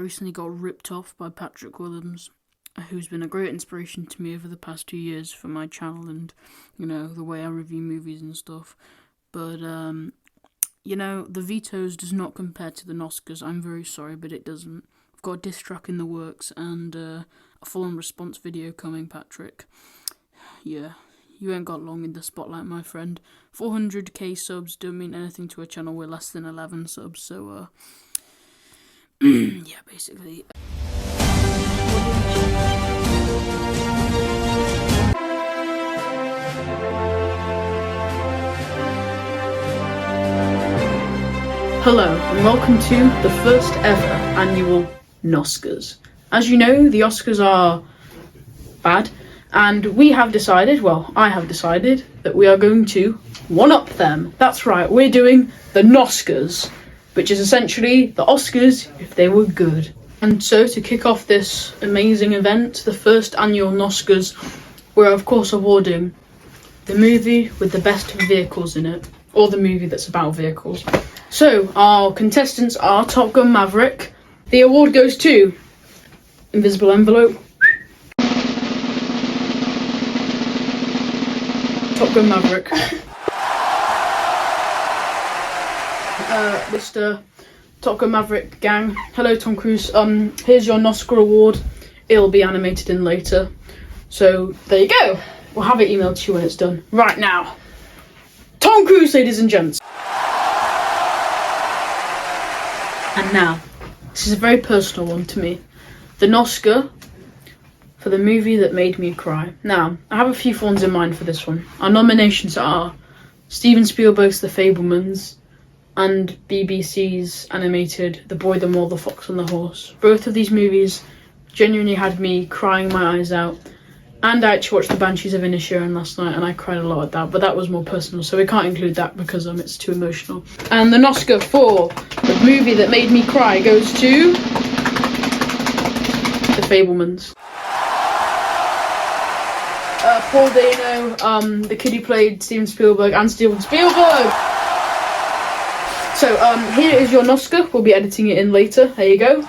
recently got ripped off by Patrick Willems, who's been a great inspiration to me over the past 2 years for my channel and, you know, the way I review movies and stuff. But, you know, the vetoes does not compare to the Noscars. I'm very sorry, but it doesn't. I've got a diss track in the works and a full-on response video coming, Patrick. Yeah, you ain't got long in the spotlight, my friend. 400k subs don't mean anything to a channel with less than 11 subs, so, yeah, basically. Hello, and welcome to the first ever annual Noscars. As you know, the Oscars are bad, and we have decided, well, I have decided, that we are going to one-up them. That's right, we're doing the Noscars, which is essentially the Oscars if they were good. And so, to kick off this amazing event, the first annual Noscars, we're of course awarding the movie with the best vehicles in it, or the movie that's about vehicles. So, our contestants are Top Gun Maverick. The award goes to Invisible Envelope. Top Gun Maverick. Mr. Top Gun Maverick gang. Hello, Tom Cruise. Here's your Noscar award. It'll be animated in later. So, there you go. We'll have it emailed to you when it's done. Right now. Tom Cruise, ladies and gents. And now, this is a very personal one to me. The Noscar for the movie that made me cry. Now, I have a few ones in mind for this one. Our nominations are Steven Spielberg's The Fabelmans and BBC's animated The Boy, the Mole, the Fox and the Horse. Both of these movies genuinely had me crying my eyes out. And I actually watched The Banshees of Inisherin last night and I cried a lot at that, but that was more personal, so we can't include that because it's too emotional. And the Noscar for the movie that made me cry goes to The Fabelmans. Paul Dano, the kid who played Steven Spielberg and Steven Spielberg! So, here is your Noscar. We'll be editing it in later. There you go.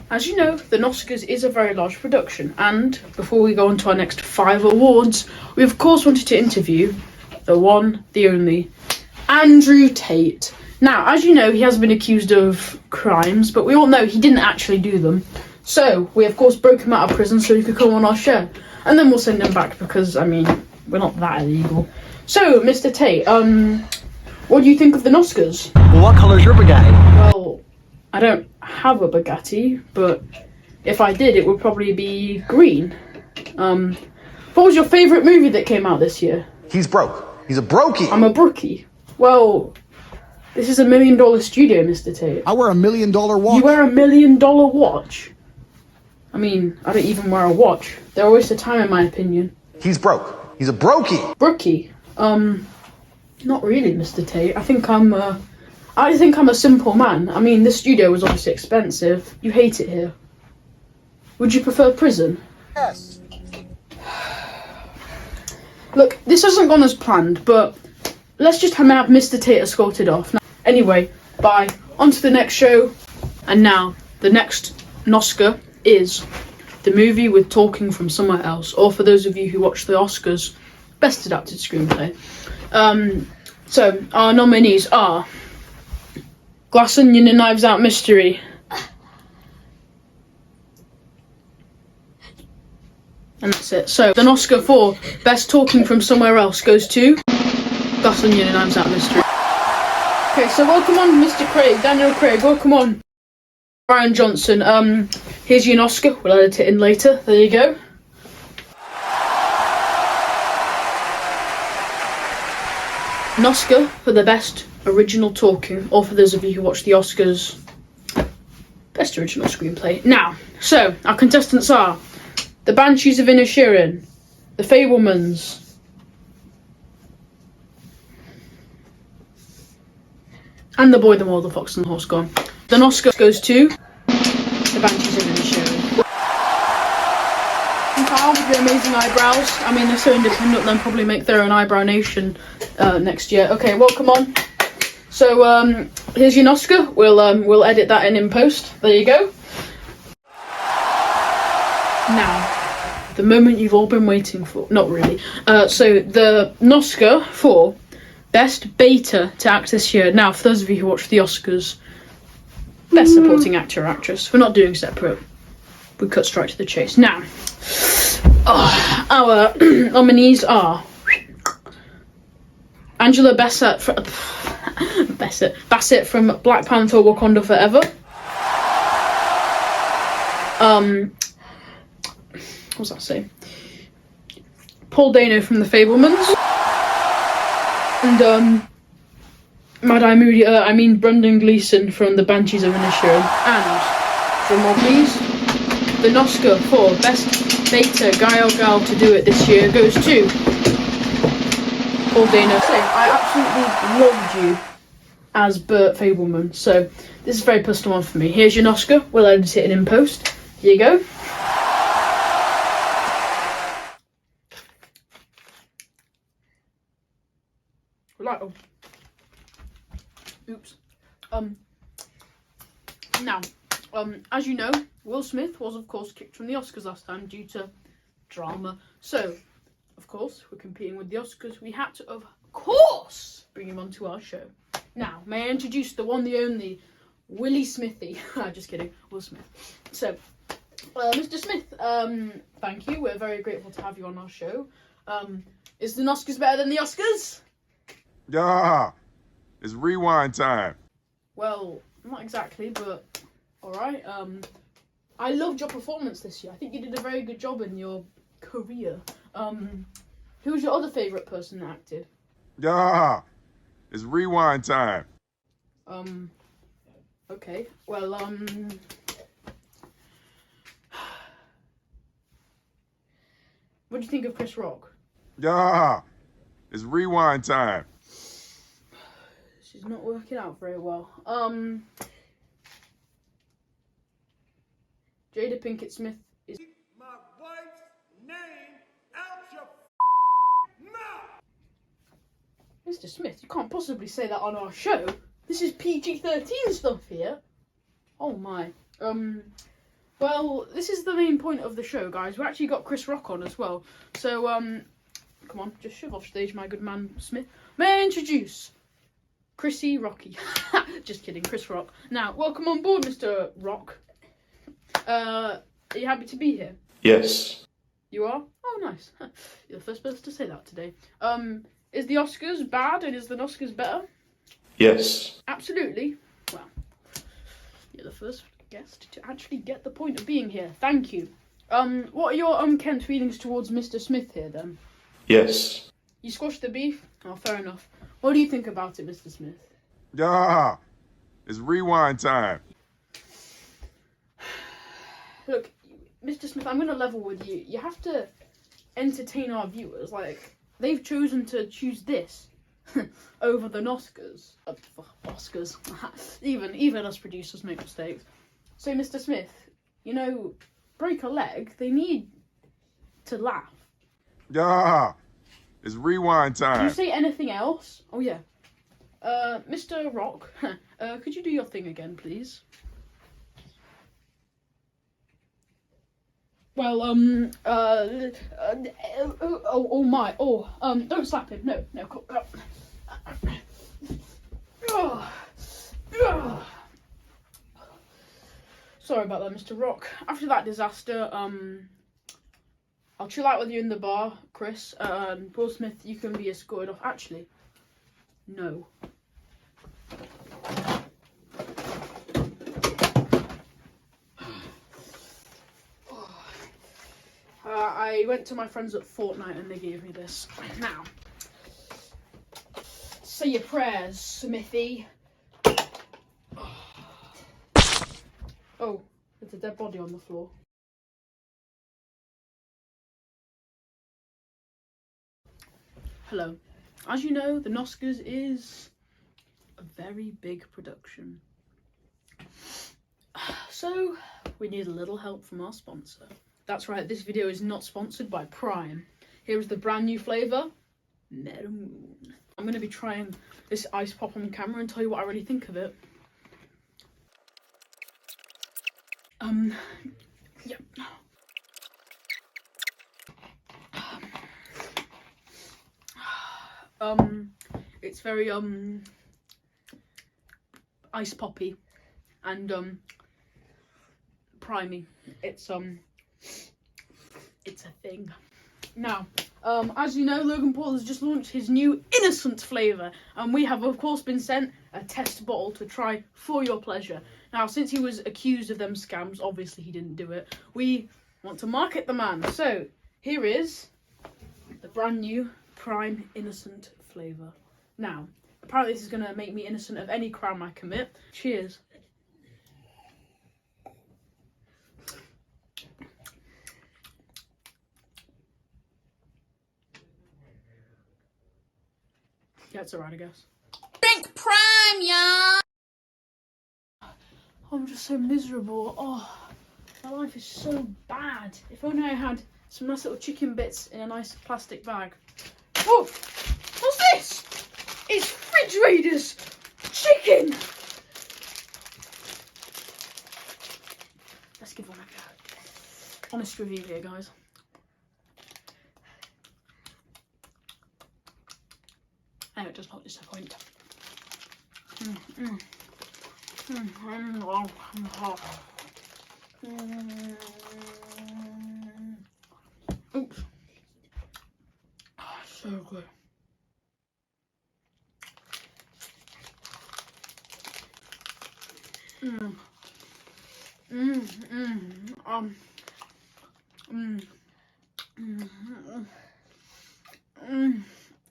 As you know, the Noscars is a very large production, and before we go on to our next 5 awards, we of course wanted to interview the one, the only, Andrew Tate. Now, as you know, he has been accused of crimes, but we all know he didn't actually do them. So, we of course broke him out of prison so he could come on our show. And then we'll send him back because, I mean, we're not that illegal. So, Mr. Tate, what do you think of the Noscars? Well, what colour's your Bugatti? Well, I don't have a Bugatti, but if I did, it would probably be green. What was your favourite movie that came out this year? He's broke. He's a brokey. I'm a brookie. Well, this is $1 million studio, Mr. Tate. I wear $1 million watch. You wear $1 million watch? I mean, I don't even wear a watch. They're a waste of time, in my opinion. He's broke. He's a brokey. Brookie? Not really, Mr. Tate. I think I'm a simple man. I mean, this studio was obviously expensive. You hate it here. Would you prefer prison? Yes. Look, this hasn't gone as planned, but let's just have Mr. Tate escorted off. Now, anyway, bye. On to the next show. And now, the next Noscar is the movie with Talking from Somewhere Else, or for those of you who watch the Oscars, Best Adapted Screenplay. So, our nominees are Glass Onion and Knives Out Mystery. And that's it. So, the Noscar for Best Talking from Somewhere Else goes to Glass Onion and Knives Out Mystery. Okay, so welcome on, Mr. Craig, Daniel Craig, welcome on. Ryan Johnson, here's your Noscar. We'll edit it in later. There you go. Noscar for the Best Original Talking, or for those of you who watch the Oscars, Best Original Screenplay. Now, so, our contestants are The Banshees of Inisherin, The Fabelmans, and The Boy, the Mole, the Fox and the Horse. Gone. The Noscar goes to The Banshees of Inisherin. Kyle with your amazing eyebrows. I mean, they're so independent, they'll probably make their own eyebrow nation next year. Okay, welcome on. So, here's your Noscar. We'll edit that in post. There you go. Now, the moment you've all been waiting for. Not really. So the Noscar for Best Beta to Act this year. Now, for those of you who watch the Oscars, Best Supporting Actor or Actress. We're not doing separate. We cut straight to the chase. Now, our nominees are Angela Bassett from Black Panther: Wakanda Forever. What was that say? Paul Dano from The Fabelmans. And Brendan Gleeson from The Banshees of Inisherin. And drum roll please, the Noscar for Best Beta Guy or Gal to do it this year goes to Paul Dano. So I absolutely loved you as Bert Fableman. So this is a very personal one for me. Here's your Noscar. We'll edit it in post. Here you go. Oops. Now, as you know, Will Smith was of course kicked from the Oscars last time due to drama. So, of course, we're competing with the Oscars. We had to, of course, bring him onto our show. Now, may I introduce the one, the only, Willie Smithy. Just kidding, Will Smith. So, Mr. Smith, thank you. We're very grateful to have you on our show. Is the Noscars better than the Oscars? Yeah, it's rewind time. Well, not exactly, but alright. I loved your performance this year. I think you did a very good job in your career. Who was your other favourite person that acted? Yeah, it's rewind time. Okay. Well, what do you think of Chris Rock? Yeah, it's rewind time. She's not working out very well. Jada Pinkett Smith is. Keep my wife's name out your mouth. Mr. Smith, you can't possibly say that on our show. This is PG-13 stuff here. Oh my. Well, this is the main point of the show, guys. We actually got Chris Rock on as well. So, come on, just shove off stage, my good man Smith. May I introduce Chrissy Rocky? Just kidding, Chris Rock. Now, welcome on board, Mr. Rock. Are you happy to be here? Yes. You are? Oh, nice. You're the first person to say that today. Is the Oscars bad and is the Noscars better? Yes. Absolutely. Well, you're the first guest to actually get the point of being here. Thank you. What are your unkempt feelings towards Mr. Smith here, then? Yes. You squashed the beef? Oh, fair enough. What do you think about it, Mr. Smith? Yeah, it's rewind time. Look, Mr. Smith, I'm going to level with you. You have to entertain our viewers. Like, they've chosen to choose this over the Noscars. Oscars. even us producers make mistakes. So, Mr. Smith, you know, break a leg, they need to laugh. Yeah, it's rewind Do time. you say anything else? Oh, yeah. Mr. Rock, could you do your thing again, please? Well, don't slap him. No. Sorry about that, Mr. Rock. After that disaster, I'll chill out with you in the bar, Chris. Will Smith, you can be escorted off. Actually, no. I went to my friends at Fortnite and they gave me this. Now, say your prayers, Smithy. Oh, there's a dead body on the floor. Hello. As you know, the Noscars is a very big production. So, we need a little help from our sponsor. That's right, this video is not sponsored by Prime. Here is the brand new flavour, Metal Moon. I'm going to be trying this ice pop on camera and tell you what I really think of it. Yeah. It's very ice poppy and primey. It's a thing. Now, as you know, Logan Paul has just launched his new innocent flavour, and we have of course been sent a test bottle to try for your pleasure. Now, since he was accused of them scams, obviously he didn't do it, we want to market the man. So here is the brand new prime innocent flavour. Now, apparently this is going to make me innocent of any crime I commit. Cheers. Yeah, it's alright, I guess. Drink prime, y'all! I'm just so miserable. Oh, my life is so bad. If only I had some nice little chicken bits in a nice plastic bag. Oh, what's this? It's Fridge Raiders chicken. Let's give one a go. Honest review here, guys. And it does not disappoint. Oops. Oh, so good.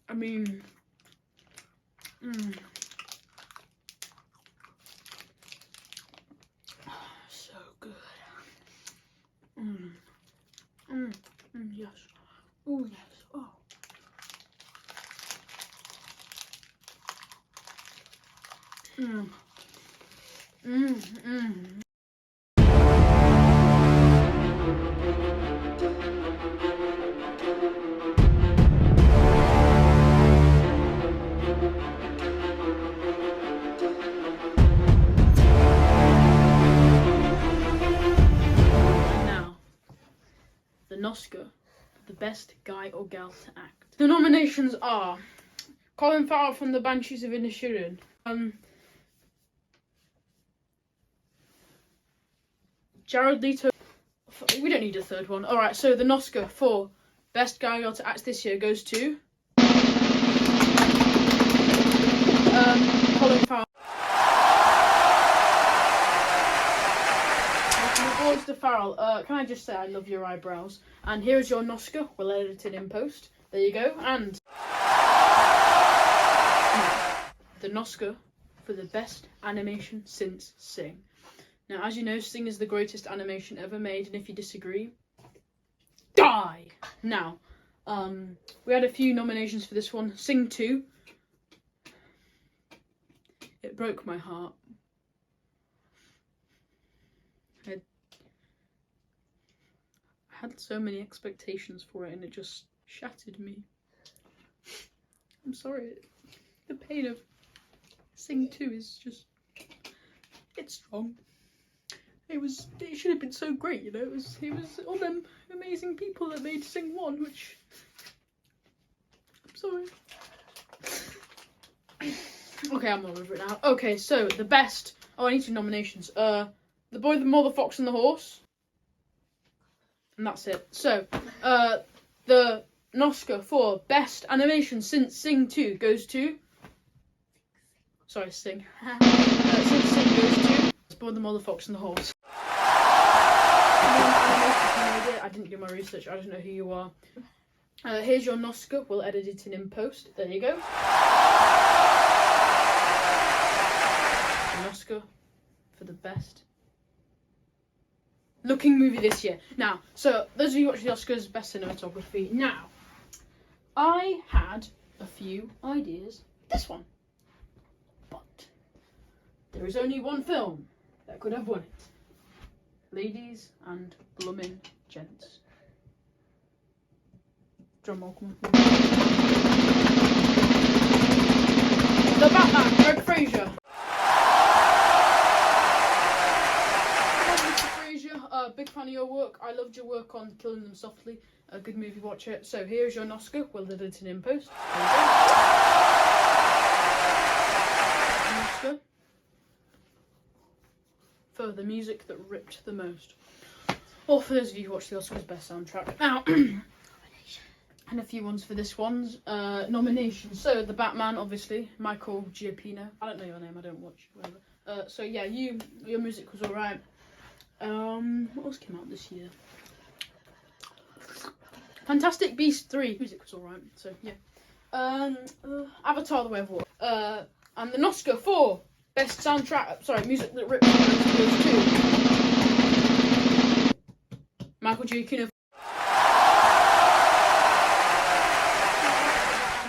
I mean, so good. Yes. Oh yes. Oh. Now, the Noscar, the best guy or gal to act. The nominations are Colin Farrell from The Banshees of Inisherin, Jared Leto. We don't need a third one. Alright, so the Noscar for best guy or girl to act this year goes to Colin Farrell. Mr. Farrell, can I just say I love your eyebrows? And here is your Noscar. We'll edit it in post. There you go. And the Noscar for the best animation since Sing. Now, as you know, Sing is the greatest animation ever made, and if you disagree, die! Now, we had a few nominations for this one. Sing 2. It broke my heart. I had so many expectations for it, and it just shattered me. I'm sorry. The pain of Sing 2 is just... it's strong. It should have been so great, you know. It was all them amazing people that made Sing 1, which I'm sorry. Okay, I'm all over it now. Okay, so the best. Oh, I need 2 nominations. The Boy, the Mother, Fox and the Horse, and that's it. So, the Noscar for best animation since Sing 2 goes to. Sorry, Sing. Since Sing goes to The Boy, the Mother, Fox and the Horse. I didn't do my research. I don't know who you are. Here's your Noscar. We'll edit it in post. There you go. The Noscar for the best looking movie this year. Now, so those of you watching the Oscars, best cinematography. Now, I had a few ideas for this one, but there is only one film that could have won it. Ladies and bloomin' gents. Drum roll, come on. Derek Fraser. Mr. Fraser, big fan of your work. I loved your work on Killing Them Softly. A good movie, watch it. So here's your Noscar. We'll edit it in post. There you go. Noscar. For the music that ripped the most. Or for those of you who watch the Oscars Best Soundtrack. Now, and a few ones for this one's nominations. So, The Batman, obviously, Michael Giacchino. I don't know your name, I don't watch, whatever. So, yeah, your music was alright. What else came out this year? Fantastic Beasts 3. Music was alright, so, yeah. Avatar, The Way of Water. And the Noscar for Best Soundtrack, sorry, music that ripped goes to Michael Giacchino.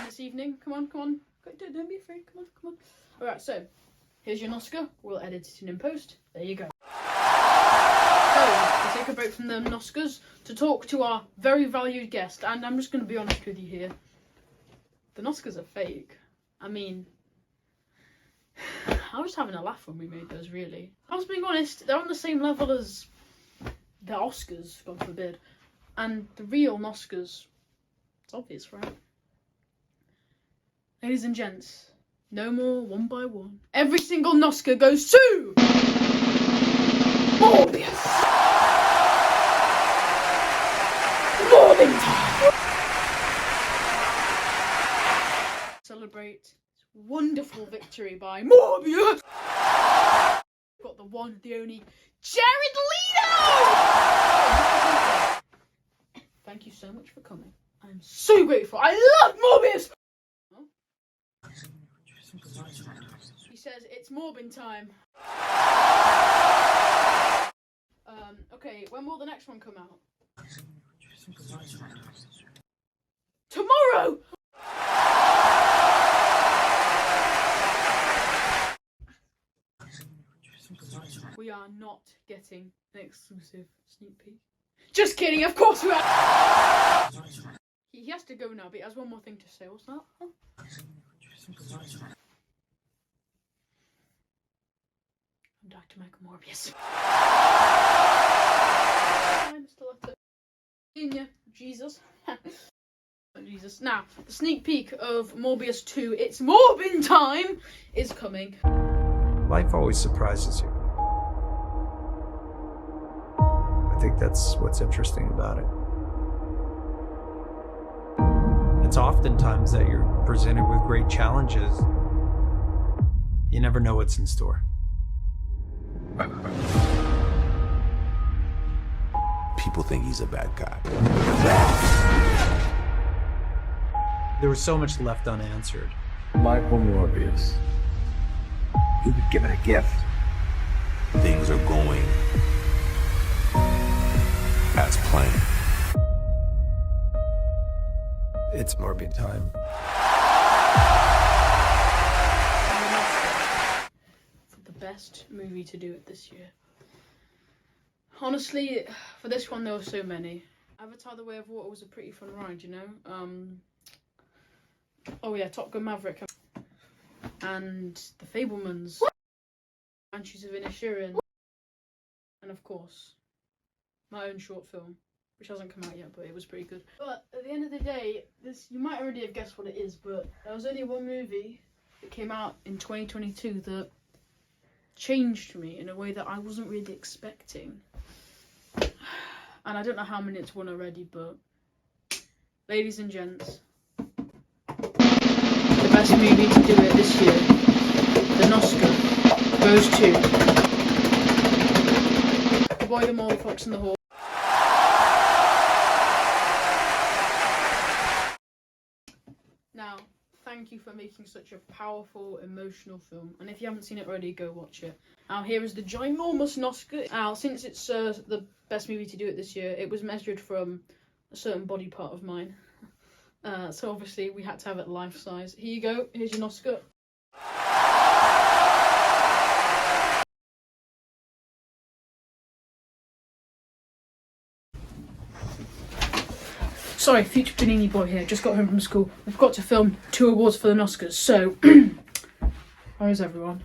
This evening, come on. Don't be afraid. Come on. All right, so here's your Noscar. We'll edit it in post. There you go. So we'll take a break from the Noscars to talk to our very valued guest. And I'm just going to be honest with you here. The Noscars are fake. I mean, I was having a laugh when we made those. Really, I was being honest. They're on the same level as the Oscars, God forbid, and the real Noscars. It's obvious, right? Ladies and gents, no more one by one. Every single Noscar goes to Morbius. Morbin time. Celebrate this wonderful victory by Morbius. Got the one, the only Jared Leto. Thank you so much for coming. I'm so grateful. I love Morbius. Huh? He says it's Morbin time. Okay, when will the next one come out? Tomorrow! We are not getting an exclusive sneak peek. Just kidding, of course we are! He has to go now, but he has one more thing to say. What's that? Huh? I'm Dr. Michael Morbius. I'm still at the... Jesus. Jesus. Now, the sneak peek of Morbius 2, It's Morbin Time, is coming. Life always surprises you. I think that's what's interesting about it. It's oftentimes that you're presented with great challenges. You never know what's in store. People think he's a bad guy. There was so much left unanswered. Michael Morbius. He was given a gift. Things are going as planned. It's Morbin time. For the best movie to do it this year. Honestly, for this one there were so many. Avatar: The Way of Water was a pretty fun ride, you know. Oh yeah, Top Gun Maverick and The Fabelmans, Banshees of Inisherin, and of course my own short film, which hasn't come out yet, but it was pretty good. But at the end of the day, this, you might already have guessed what it is, but there was only one movie that came out in 2022 that changed me in a way that I wasn't really expecting. And I don't know how many it's won already, but ladies and gents, the best movie to do it this year, the Noscar, goes to The Boy, the Mole, Fox and the Hawk. Now, thank you for making such a powerful, emotional film. And if you haven't seen it already, go watch it. Now, here is the ginormous Noscar. Now, since it's the best movie to do it this year, it was measured from a certain body part of mine. So obviously, we had to have it life size. Here you go. Here's your Noscar. Sorry, future Panini boy here. Just got home from school. We've got to film 2 awards for the Noscars. So, How's everyone?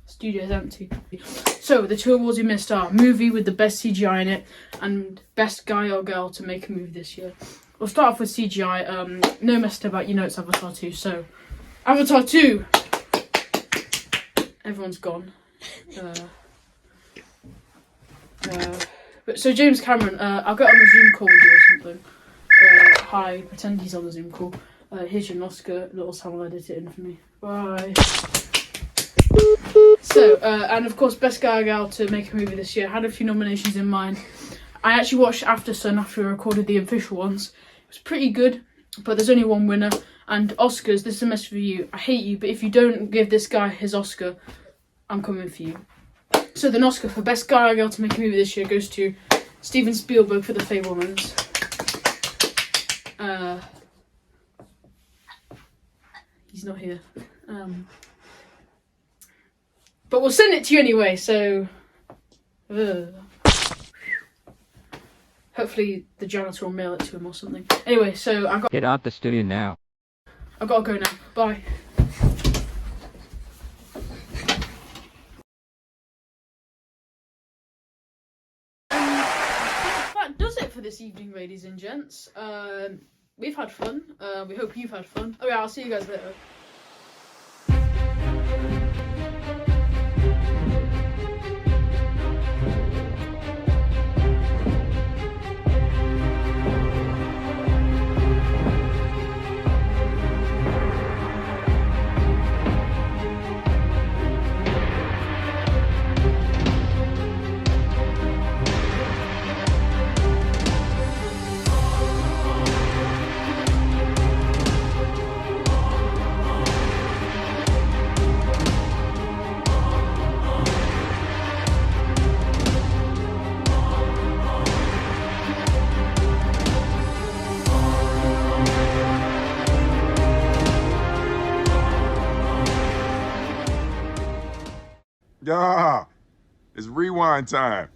Studio's empty. So, the 2 awards we missed are movie with the best CGI in it and best guy or girl to make a movie this year. We'll start off with CGI. No messing about, you know it's Avatar 2. So, Avatar 2! Everyone's gone. But so James Cameron, I'll get on a Zoom call with you or something. Hi, pretend he's on the Zoom call. Here's your Noscar. Little Sam will edit it in for me. Bye. So, and of course, best guy or girl to make a movie this year. Had a few nominations in mind. I actually watched After Sun after we recorded the official ones. It was pretty good, but there's only one winner. And Oscars, this is a message for you. I hate you, but if you don't give this guy his Oscar, I'm coming for you. So the Oscar for best guy or girl to make a movie this year goes to Steven Spielberg for The Fabelmans. He's not here. But we'll send it to you anyway, so... Hopefully the janitor will mail it to him or something. Anyway, so I've got... Get out the studio now. I've got to go now. Bye. That does it for this evening, ladies and gents. We've had fun. We hope you've had fun. Oh yeah, I'll see you guys later. Yeah, it's rewind time.